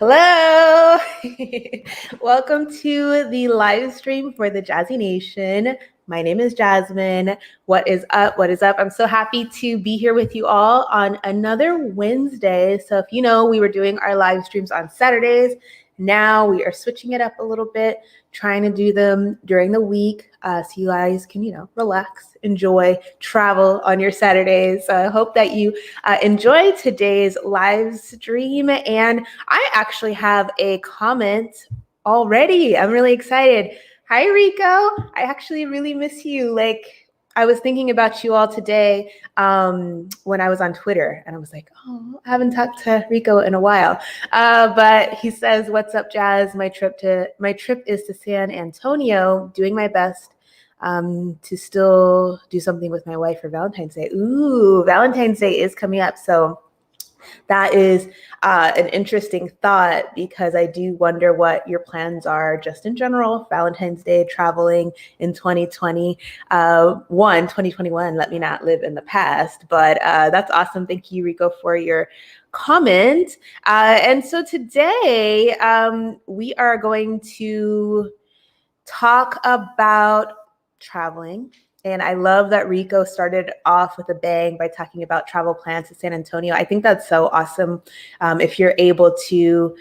Hello. Welcome to the live stream for the Jazzy Nation. My name is Jasmine. What is up? What is up? I'm so happy to be here with you all on another Wednesday. So if you know, we were doing our live streams on Saturdays. Now we are switching it up a little bit, trying to do them during the week so you guys can, relax, enjoy, travel on your Saturdays. So I hope that you enjoy today's live stream. And I actually have a comment already. I'm really excited. Hi, Rico. I actually really miss you. I was thinking about you all today when I was on Twitter, and I was like, oh, I haven't talked to Rico in a while. But he says, "What's up, Jazz? My trip is to San Antonio. Doing my best to still do something with my wife for Valentine's Day." Ooh, Valentine's Day is coming up, so that is an interesting thought, because I do wonder what your plans are just in general. Valentine's Day, traveling in 2021. Let me not live in the past, but that's awesome. Thank you, Rico, for your comment. And so today we are going to talk about traveling. And I love that Rico started off with a bang by talking about travel plans to San Antonio. I think that's so awesome. If you're able to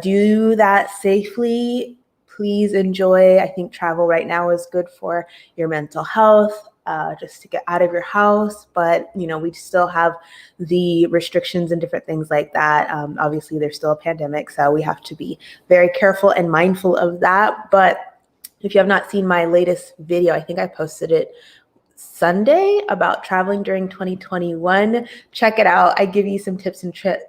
do that safely, please enjoy. I think travel right now is good for your mental health, just to get out of your house. But, we still have the restrictions and different things like that. Obviously, there's still a pandemic, so we have to be very careful and mindful of that. But if you have not seen my latest video, I think I posted it Sunday about traveling during 2021. Check it out. I give you some tips and tricks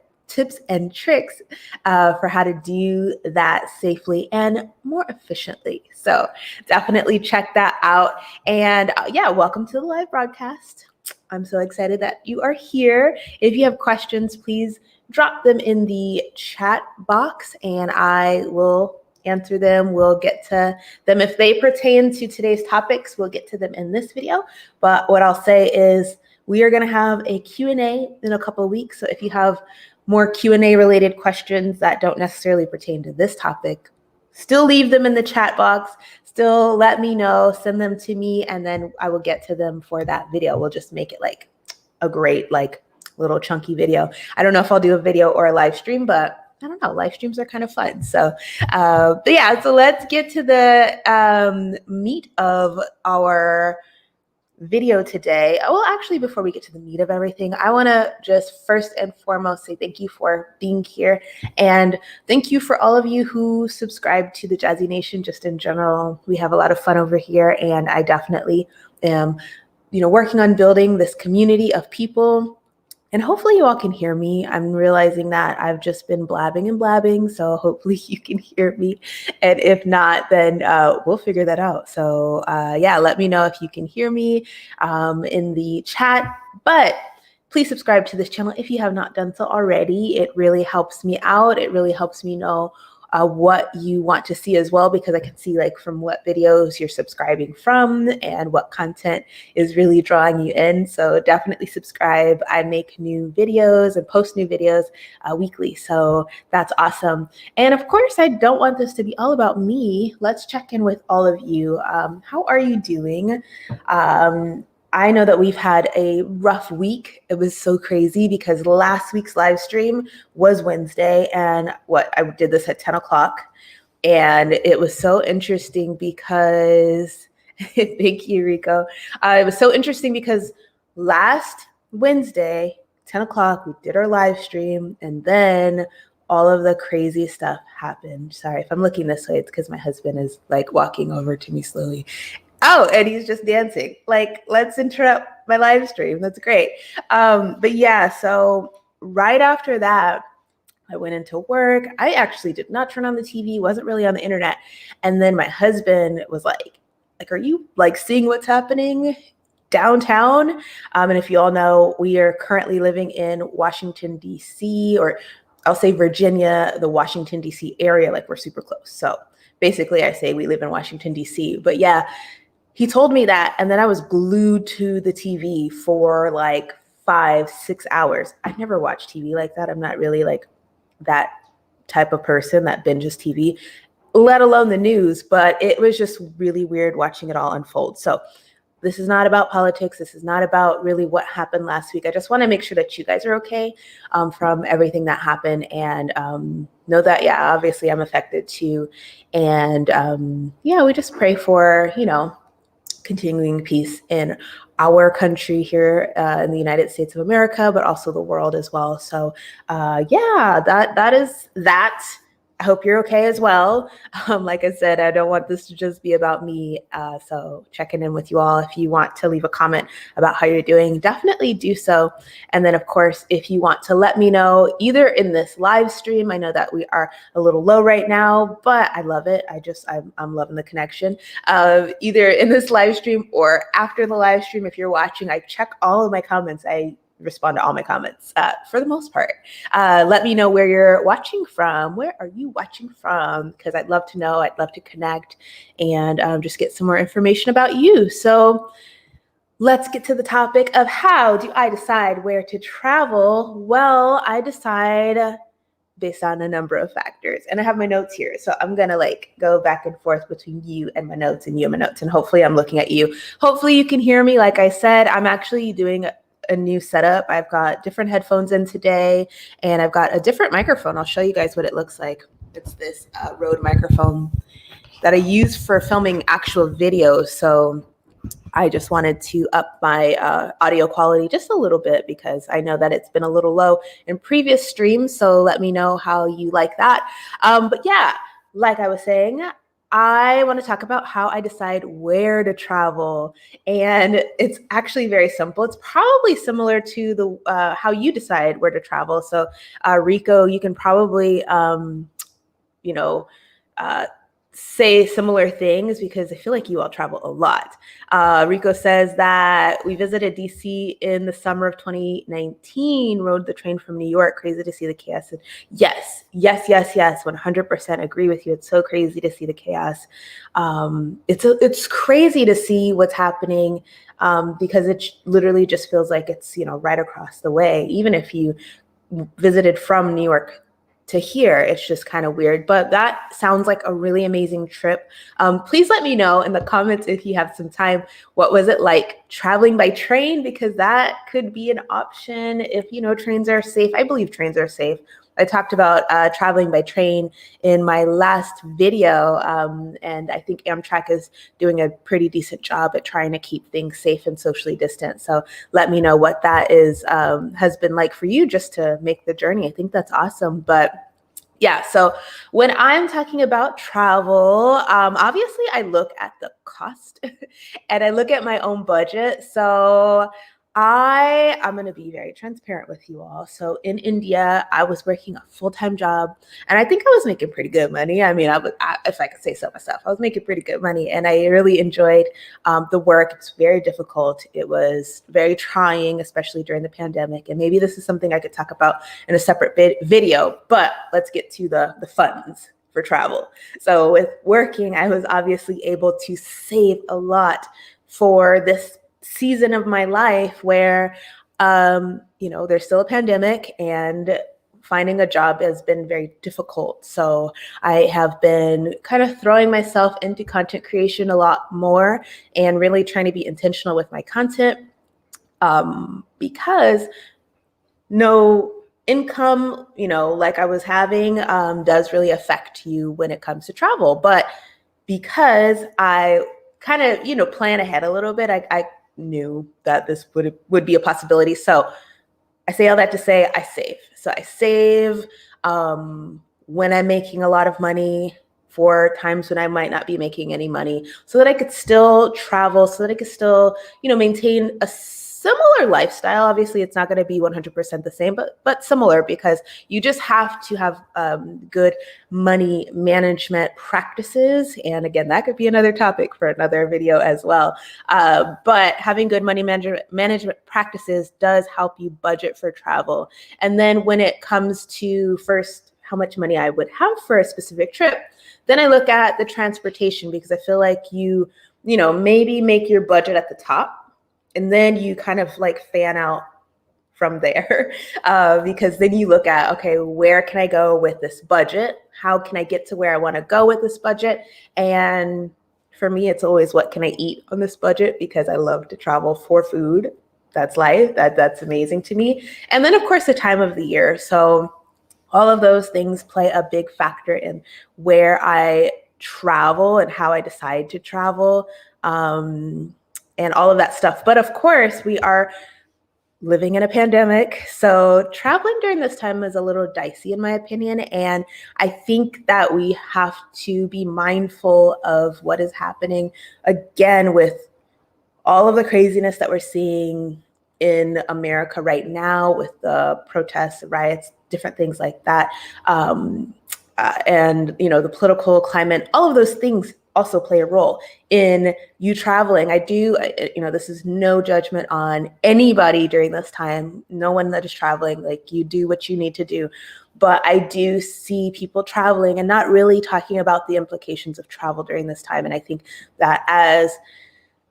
for how to do that safely and more efficiently. So definitely check that out. And welcome to the live broadcast. I'm so excited that you are here. If you have questions, please drop them in the chat box and I will answer them. We'll get to them. If they pertain to today's topics, we'll get to them in this video. But what I'll say is we are going to have a Q&A in a couple of weeks. So if you have more Q&A related questions that don't necessarily pertain to this topic, still leave them in the chat box. Still let me know, send them to me, and then I will get to them for that video. We'll just make it like a great, little chunky video. I don't know if I'll do a video or a live stream, but I don't know, live streams are kind of fun. So, so let's get to the meat of our video today. Well, actually, before we get to the meat of everything, I want to just first and foremost say thank you for being here. And thank you for all of you who subscribe to the Jazzy Nation just in general. We have a lot of fun over here, and I definitely am, working on building this community of people. And hopefully you all can hear me. I'm realizing that I've just been blabbing and blabbing, so hopefully you can hear me. And if not, then we'll figure that out. So let me know if you can hear me in the chat. But please subscribe to this channel if you have not done so already. It really helps me out. It really helps me know what you want to see as well, because I can see from what videos you're subscribing from and what content is really drawing you in. So definitely subscribe. I make new videos and post new videos weekly. So that's awesome. And of course, I don't want this to be all about me. Let's check in with all of you. How are you doing? I know that we've had a rough week. It was so crazy because last week's live stream was Wednesday, and I did this at 10 o'clock. And it was so interesting because, thank you, Rico. It was so interesting because last Wednesday, 10 o'clock, we did our live stream, and then all of the crazy stuff happened. Sorry, if I'm looking this way, it's because my husband is walking over to me slowly. Oh, and he's just dancing. Let's interrupt my live stream. That's great. So right after that, I went into work. I actually did not turn on the TV, wasn't really on the internet. And then my husband was like, are you seeing what's happening downtown? And if you all know, we are currently living in Washington, D.C., or I'll say Virginia, the Washington, D.C. area, we're super close. So basically I say we live in Washington, D.C. But yeah, he told me that, and then I was glued to the TV for 5-6 hours. I've never watched TV like that. I'm not really that type of person that binges TV, let alone the news, but it was just really weird watching it all unfold. So this is not about politics. This is not about really what happened last week. I just want to make sure that you guys are okay from everything that happened, and know that, yeah, obviously I'm affected too. And yeah, we just pray for, continuing peace in our country here in the United States of America, but also the world as well. So yeah, that is that. I hope you're okay as well. Like I said, I don't want this to just be about me. So checking in with you all. If you want to leave a comment about how you're doing, definitely do so. And then, of course, if you want to let me know either in this live stream, I know that we are a little low right now, but I love it. I'm loving the connection. Either in this live stream or after the live stream, if you're watching, I check all of my comments. I respond to all my comments for the most part. Let me know where you're watching from. Where are you watching from? Because I'd love to know. I'd love to connect and just get some more information about you. So let's get to the topic of how do I decide where to travel? Well, I decide based on a number of factors. And I have my notes here. So I'm going to go back and forth between you and my notes and you and my notes. And hopefully I'm looking at you. Hopefully you can hear me. Like I said, I'm actually doing a new setup. I've got different headphones in today, and I've got a different microphone. I'll show you guys what it looks like. It's this Rode microphone that I use for filming actual videos. So I just wanted to up my audio quality just a little bit because I know that it's been a little low in previous streams. So let me know how you like that. But yeah, like I was saying, I want to talk about how I decide where to travel. And it's actually very simple. It's probably similar to the how you decide where to travel. So Rico, you can probably, say similar things because I feel like you all travel a lot. Rico says that we visited DC in the summer of 2019, rode the train from New York. Crazy to see the chaos. Yes, 100% agree with you. It's so crazy to see the chaos. It's crazy to see what's happening because it literally just feels like it's, right across the way. Even if you visited from New York to here, it's just kind of weird, but that sounds like a really amazing trip. Please let me know in the comments if you have some time, what was it like traveling by train? Because that could be an option if, trains are safe. I believe trains are safe. I talked about traveling by train in my last video, and I think Amtrak is doing a pretty decent job at trying to keep things safe and socially distant. So let me know what that is has been like for you just to make the journey. I think that's awesome. But yeah, so when I'm talking about travel, obviously I look at the cost and I look at my own budget. So I'm going to be very transparent with you all. So in India, I was working a full-time job, and I think I was making pretty good money. I mean, if I could say so myself, I was making pretty good money, and I really enjoyed the work. It's very difficult. It was very trying, especially during the pandemic. And maybe this is something I could talk about in a separate video, but let's get to the funds for travel. So with working, I was obviously able to save a lot for this season of my life where, there's still a pandemic and finding a job has been very difficult. So I have been kind of throwing myself into content creation a lot more and really trying to be intentional with my content because no income, like I was having does really affect you when it comes to travel. But because I kind of, plan ahead a little bit, I knew that this would be a possibility. So I say all that to say I save. So I save when I'm making a lot of money for times when I might not be making any money so that I could still travel, so that I could still, maintain a similar lifestyle. Obviously, it's not going to be 100% the same, but similar, because you just have to have good money management practices. And again, that could be another topic for another video as well. But having good money management practices does help you budget for travel. And then when it comes to first, how much money I would have for a specific trip, then I look at the transportation, because I feel like you maybe make your budget at the top, and then you kind of like fan out from there, because then you look at, okay, where can I go with this budget? How can I get to where I want to go with this budget? And for me, it's always, what can I eat on this budget? Because I love to travel for food. That's life. That's amazing to me. And then, of course, the time of the year. So all of those things play a big factor in where I travel and how I decide to travel, and all of that stuff. But of course, we are living in a pandemic. So traveling during this time is a little dicey, in my opinion. And I think that we have to be mindful of what is happening, again, with all of the craziness that we're seeing in America right now with the protests, riots, different things like that. And, the political climate, all of those things also play a role in you traveling. This is no judgment on anybody during this time. No one that is traveling, like, you do what you need to do. But I do see people traveling and not really talking about the implications of travel during this time. And I think that as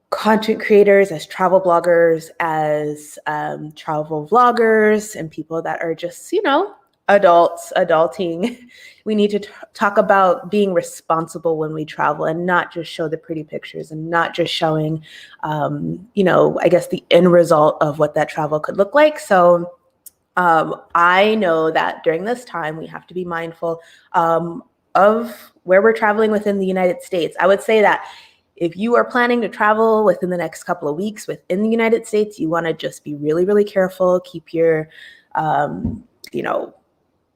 content creators, as travel bloggers, as travel vloggers, and people that are just, adulting, we need to talk about being responsible when we travel and not just show the pretty pictures and not just showing, I guess, the end result of what that travel could look like. So I know that during this time, we have to be mindful of where we're traveling within the United States. I would say that if you are planning to travel within the next couple of weeks within the United States, you want to just be really, really careful. Keep your,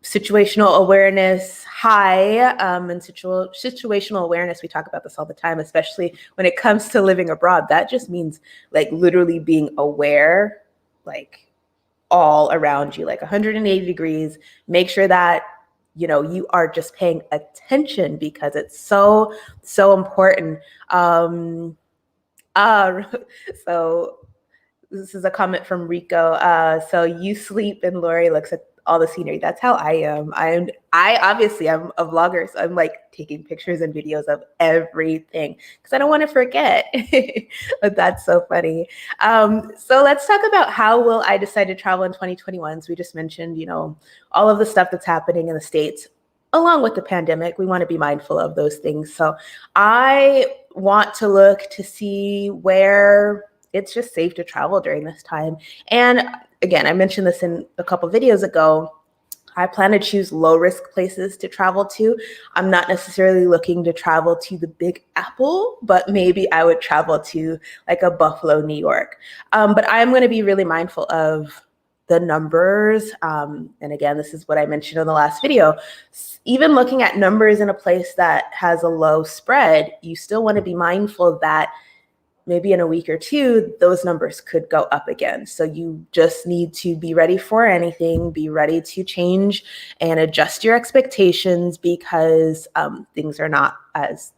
situational awareness high, and situational awareness. We talk about this all the time, especially when it comes to living abroad. That just means, like, literally being aware, like, all around you, like 180 degrees. Make sure that, you are just paying attention, because it's so, so important. So this is a comment from Rico. So you sleep and Lori looks at all the scenery. That's how I am. I obviously, I'm a vlogger, so I'm like taking pictures and videos of everything because I don't want to forget. But that's so funny. So let's talk about how will I decide to travel in 2021. So we just mentioned, all of the stuff that's happening in the States, along with the pandemic. We want to be mindful of those things. So I want to look to see where it's just safe to travel during this time. And again, I mentioned this in a couple videos ago. I plan to choose low risk places to travel to. I'm not necessarily looking to travel to the Big Apple, but maybe I would travel to like a Buffalo, New York. But I'm going to be really mindful of the numbers. And again, this is what I mentioned in the last video. Even looking at numbers in a place that has a low spread, you still want to be mindful that maybe in a week or two, those numbers could go up again. So you just need to be ready for anything, be ready to change and adjust your expectations, because things are not as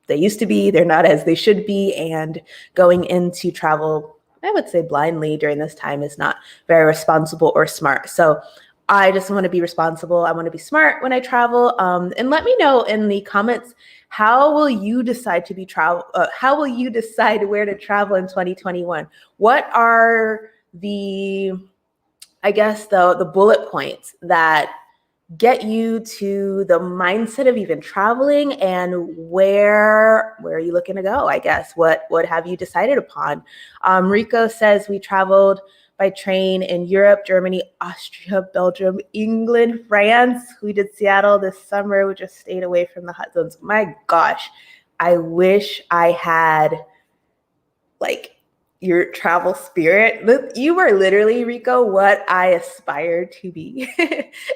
they used to be. They're not as they should be. And going into travel, I would say blindly during this time, is not very responsible or smart. So I just want to be responsible. I want to be smart when I travel. And let me know in the comments, how will you decide to be travel? How will you decide where to travel in 2021? What are the, I guess, the bullet points that get you to the mindset of even traveling, and where are you looking to go? I guess what have you decided upon? Rico says we traveled by train in Europe, Germany, Austria, Belgium, England, France. We did Seattle this summer. We just stayed away from the hot zones. My gosh, I wish I had like your travel spirit. You are literally, Rico, what I aspire to be.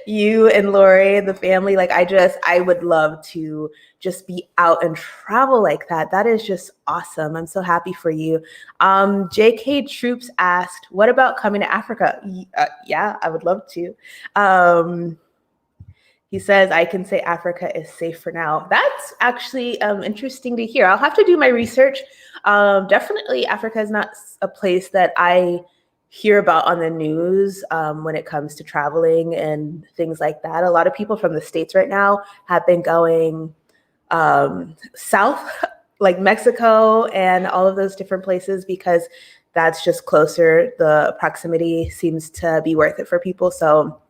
You and Lori and the family, like I would love to just be out and travel like that. That is just awesome. I'm so happy for you. JK Troops asked, what about coming to Africa? Yeah, I would love to. He says, I can say Africa is safe for now. That's actually interesting to hear. I'll have to do my research. Definitely Africa is not a place that I hear about on the news when it comes to traveling and things like that. A lot of people from the States right now have been going south, like Mexico and all of those different places, because that's just closer. The proximity seems to be worth it for people. So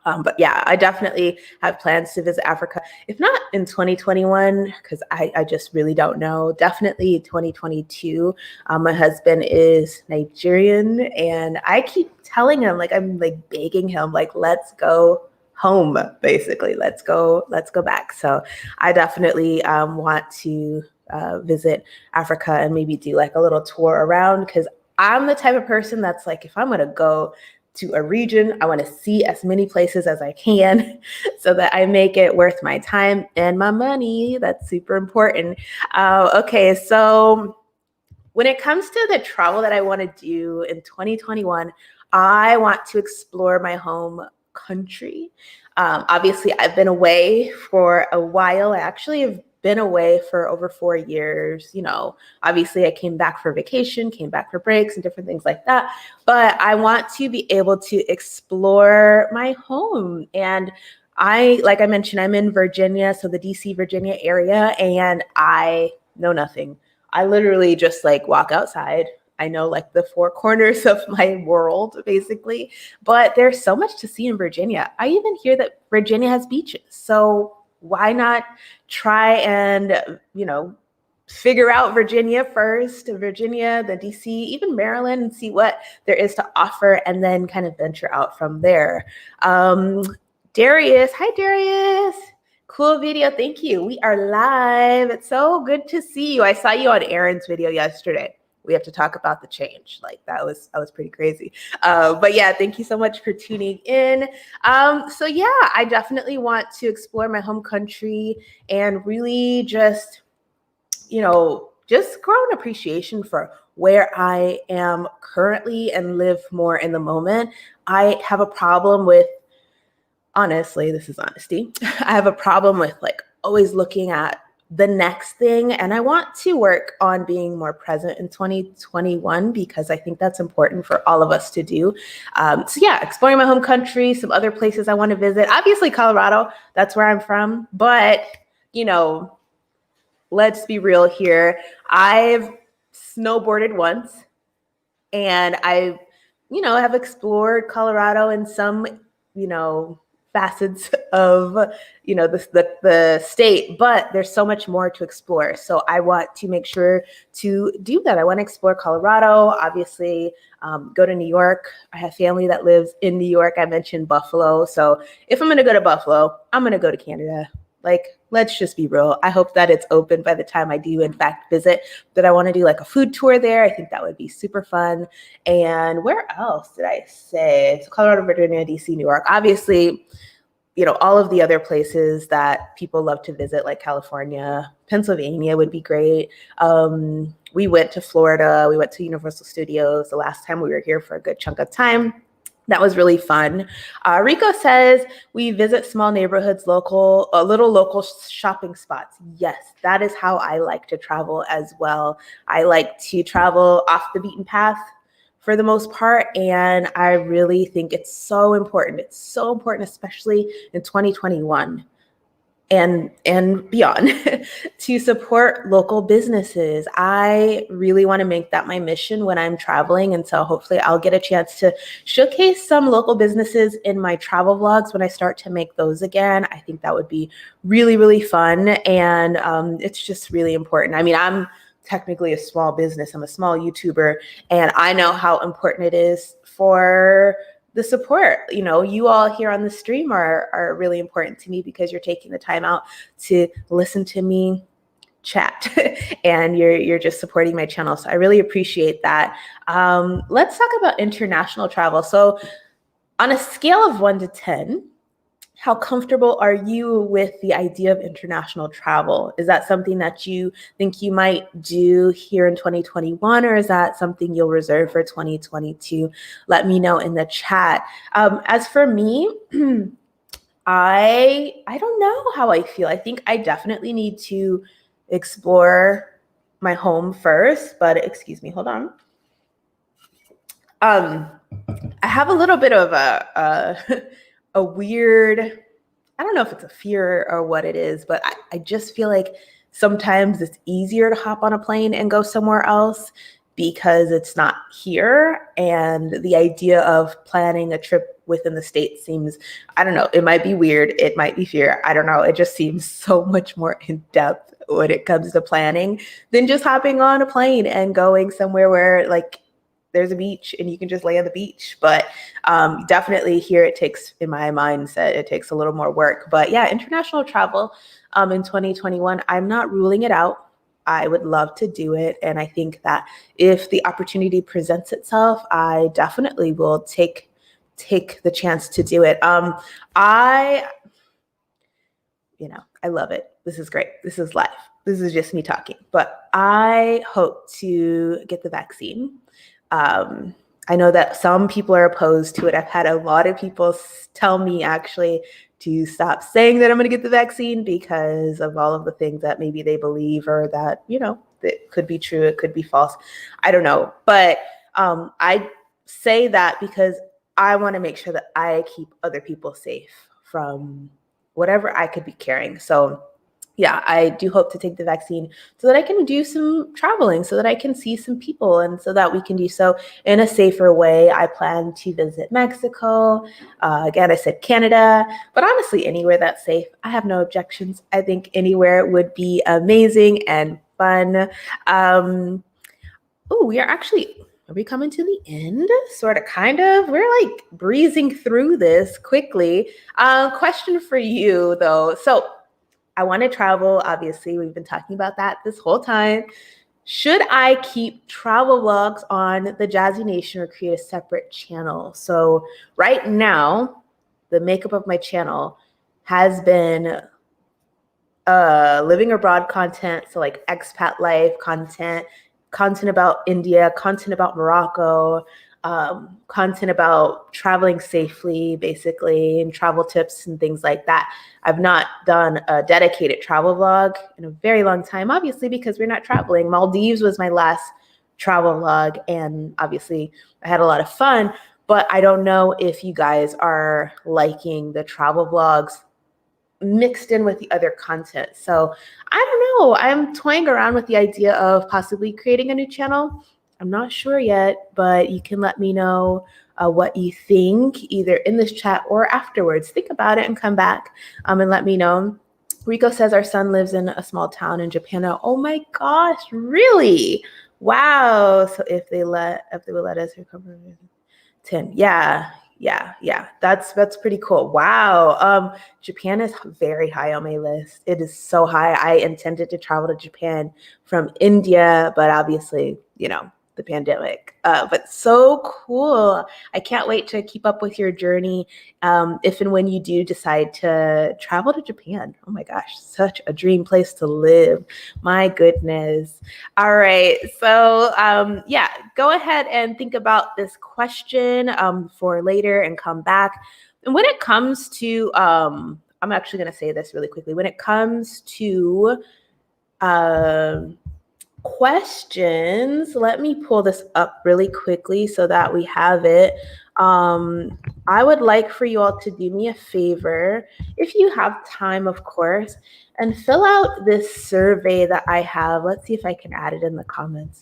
but yeah, I definitely have plans to visit Africa. If not in 2021, because I just really don't know. Definitely 2022. My husband is Nigerian, and I keep telling him, like, I'm like begging him, like, let's go home, basically. Let's go back. So I definitely want to visit Africa and maybe do like a little tour around, because I'm the type of person that's like, if I'm going to go to a region, I want to see as many places as I can so that I make it worth my time and my money. That's super important. Okay, so when it comes to the travel that I want to do in 2021, I want to explore my home country. Obviously, I've been away for a while. I actually have been away for over 4 years. You know, obviously I came back for vacation, came back for breaks and different things like that. But I want to be able to explore my home. And like I mentioned, I'm in Virginia, so the DC, Virginia area, and I know nothing. I literally just like walk outside. I know like the four corners of my world, basically, but there's so much to see in Virginia. I even hear that Virginia has beaches. So why not try and, figure out Virginia first, Virginia, the DC, even Maryland, and see what there is to offer, and then kind of venture out from there. Darius, hi Darius. Cool video, thank you. We are live. It's so good to see you. I saw you on Aaron's video yesterday. We have to talk about the change. Like that was pretty crazy. But yeah, thank you so much for tuning in. So yeah, I definitely want to explore my home country and really just grow an appreciation for where I am currently and live more in the moment. I have a problem with, honestly, this is honesty. I have a problem with like always looking at the next thing. And I want to work on being more present in 2021 because I think that's important for all of us to do. So yeah, exploring my home country, some other places I want to visit. Obviously Colorado, that's where I'm from. But, let's be real here. I've snowboarded once and I, have explored Colorado in some, facets of, the state, but there's so much more to explore. So I want to make sure to do that. I want to explore Colorado, obviously, go to New York. I have family that lives in New York. I mentioned Buffalo. So if I'm going to go to Buffalo, I'm going to go to Canada. Like, let's just be real. I hope that it's open by the time I do, in fact, visit, that I want to do like a food tour there. I think that would be super fun. And where else did I say? So Colorado, Virginia, DC, New York. Obviously, all of the other places that people love to visit, like California, Pennsylvania would be great. We went to Florida. We went to Universal Studios the last time we were here for a good chunk of time. That was really fun. Rico says we visit small neighborhoods, little local shopping spots. Yes, that is how I like to travel as well. I like to travel off the beaten path for the most part. And I really think it's so important. It's so important, especially in 2021 and beyond, to support local businesses. I really want to make that my mission when I'm traveling. And so hopefully I'll get a chance to showcase some local businesses in my travel vlogs when I start to make those again. I think that would be really, really fun. And it's just really important. I mean, I'm technically a small business. I'm a small YouTuber, and I know how important it is for the support. You all here on the stream are really important to me because you're taking the time out to listen to me chat and you're just supporting my channel. So I really appreciate that. Let's talk about international travel. So on a scale of 1 to 10, how comfortable are you with the idea of international travel? Is that something that you think you might do here in 2021, or is that something you'll reserve for 2022? Let me know in the chat. As for me, I don't know how I feel. I think I definitely need to explore my home first, but excuse me, hold on. I have a little bit of a weird, I don't know if it's a fear or what it is, but I just feel like sometimes it's easier to hop on a plane and go somewhere else because it's not here. And the idea of planning a trip within the state seems, I don't know, it might be weird, it might be fear, I don't know. It just seems so much more in depth when it comes to planning than just hopping on a plane and going somewhere where like there's a beach and you can just lay on the beach. But definitely here it takes, in my mindset, it takes a little more work. But yeah, international travel in 2021, I'm not ruling it out. I would love to do it. And I think that if the opportunity presents itself, I definitely will take the chance to do it. I love it. This is great. This is life. This is just me talking. But I hope to get the vaccine. I know that some people are opposed to it. I've had a lot of people tell me actually to stop saying that I'm going to get the vaccine because of all of the things that maybe they believe or that, that could be true. It could be false. I don't know. But I say that because I want to make sure that I keep other people safe from whatever I could be carrying. So yeah, I do hope to take the vaccine so that I can do some traveling, so that I can see some people, and so that we can do so in a safer way. I plan to visit Mexico. Again, I said Canada, but honestly, anywhere that's safe, I have no objections. I think anywhere would be amazing and fun. Are we coming to the end? Sort of, kind of. We're like breezing through this quickly. Question for you though. So I want to travel. Obviously, we've been talking about that this whole time. Should I keep travel vlogs on the Jazzy Nation or create a separate channel? So right now, the makeup of my channel has been living abroad content. So like expat life content about India, content about Morocco, content about traveling safely, basically, and travel tips and things like that. I've not done a dedicated travel vlog in a very long time, obviously, because we're not traveling. Maldives was my last travel vlog, and obviously I had a lot of fun, but I don't know if you guys are liking the travel vlogs mixed in with the other content. So I don't know. I'm toying around with the idea of possibly creating a new channel. I'm not sure yet, but you can let me know what you think either in this chat or afterwards. Think about it and come back and let me know. Rico says our son lives in a small town in Japan. Oh my gosh, really? Wow. So if they will let us recover 10. Yeah. That's pretty cool. Wow. Japan is very high on my list. It is so high. I intended to travel to Japan from India, but obviously, the pandemic. But so cool. I can't wait to keep up with your journey if and when you do decide to travel to Japan. Oh my gosh, such a dream place to live. My goodness. All right. So yeah, go ahead and think about this question for later and come back. And when it comes to, I'm actually going to say this really quickly. When it comes to questions, let me pull this up really quickly so that we have it. I would like for you all to do me a favor, if you have time, of course, and fill out this survey that I have. Let's see if I can add it in the comments.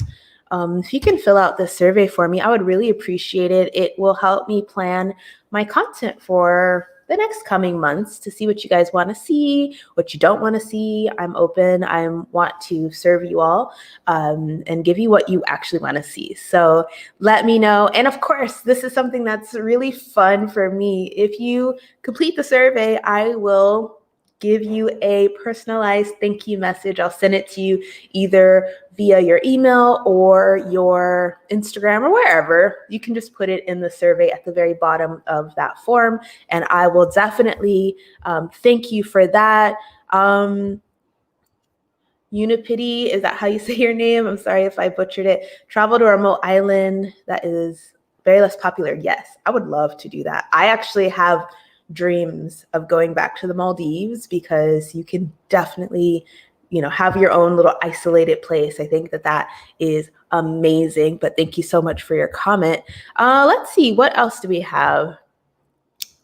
If you can fill out this survey for me, I would really appreciate it. It will help me plan my content for the next coming months to see what you guys want to see, what you don't want to see. I'm open. I want to serve you all and give you what you actually want to see. So let me know. And of course, this is something that's really fun for me. If you complete the survey, I will give you a personalized thank you message. I'll send it to you either via your email or your Instagram or wherever. You can just put it in the survey at the very bottom of that form, and I will definitely thank you for that. Unipity, is that how you say your name? I'm sorry if I butchered it. Travel to a remote island that is very less popular. Yes, I would love to do that. I actually have dreams of going back to the Maldives because you can definitely, have your own little isolated place. I think that is amazing. But thank you so much for your comment. Let's see, what else do we have?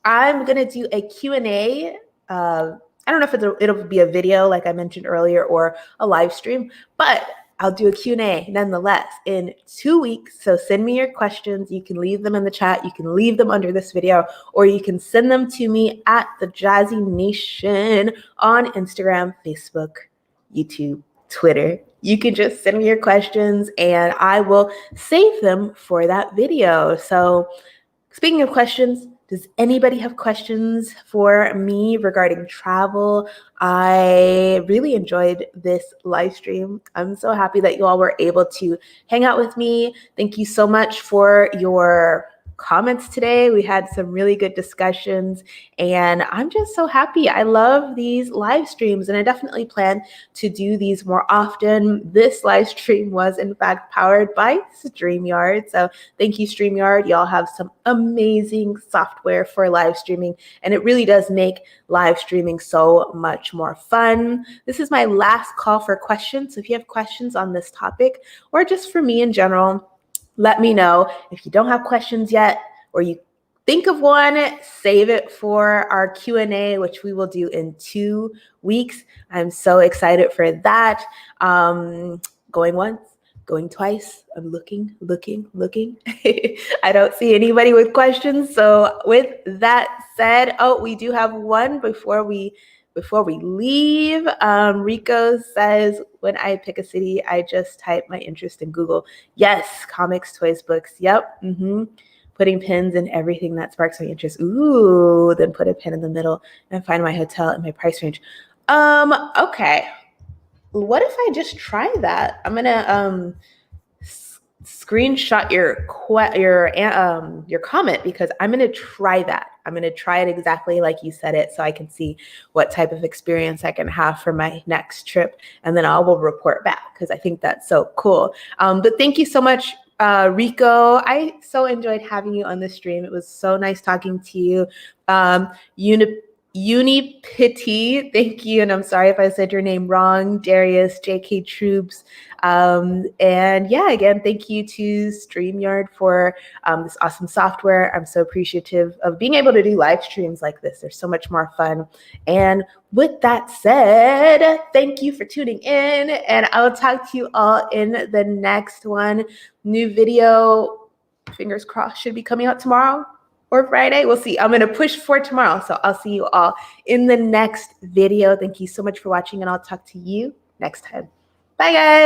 I'm going to do a Q&A. I don't know if it'll be a video like I mentioned earlier or a live stream, but I'll do a Q&A nonetheless in 2 weeks. So send me your questions. You can leave them in the chat. You can leave them under this video, or you can send them to me at the Jazzy Nation on Instagram, Facebook, YouTube, Twitter. You can just send me your questions and I will save them for that video. So speaking of questions, does anybody have questions for me regarding travel? I really enjoyed this live stream. I'm so happy that you all were able to hang out with me. Thank you so much for your comments today. We had some really good discussions and I'm just so happy. I love these live streams and I definitely plan to do these more often. This live stream was in fact powered by StreamYard. So thank you, StreamYard. Y'all have some amazing software for live streaming and it really does make live streaming so much more fun. This is my last call for questions. So if you have questions on this topic or just for me in general, let me know. If you don't have questions yet or you think of one, save it for our Q&A, which we will do in 2 weeks. I'm so excited for that. Going once, going twice. I'm looking. I don't see anybody with questions. So with that said, oh, we do have one before we leave. Rico says, when I pick a city, I just type my interest in Google. Yes, comics, toys, books. Yep. Putting pins in everything that sparks my interest. Ooh, then put a pin in the middle and find my hotel and my price range. Okay. What if I just try that? I'm gonna screenshot your comment because I'm going to try that. I'm going to try it exactly like you said it so I can see what type of experience I can have for my next trip. And then I will report back because I think that's so cool. But thank you so much, Rico. I so enjoyed having you on the stream. It was so nice talking to you. Unipity, thank you. And I'm sorry if I said your name wrong. Darius, JK Troops. And yeah, again, thank you to StreamYard for this awesome software. I'm so appreciative of being able to do live streams like this. They're so much more fun. And with that said, thank you for tuning in. And I will talk to you all in the next one. New video, fingers crossed, should be coming out tomorrow or Friday. We'll see. I'm going to push for tomorrow. So I'll see you all in the next video. Thank you so much for watching and I'll talk to you next time. Bye guys.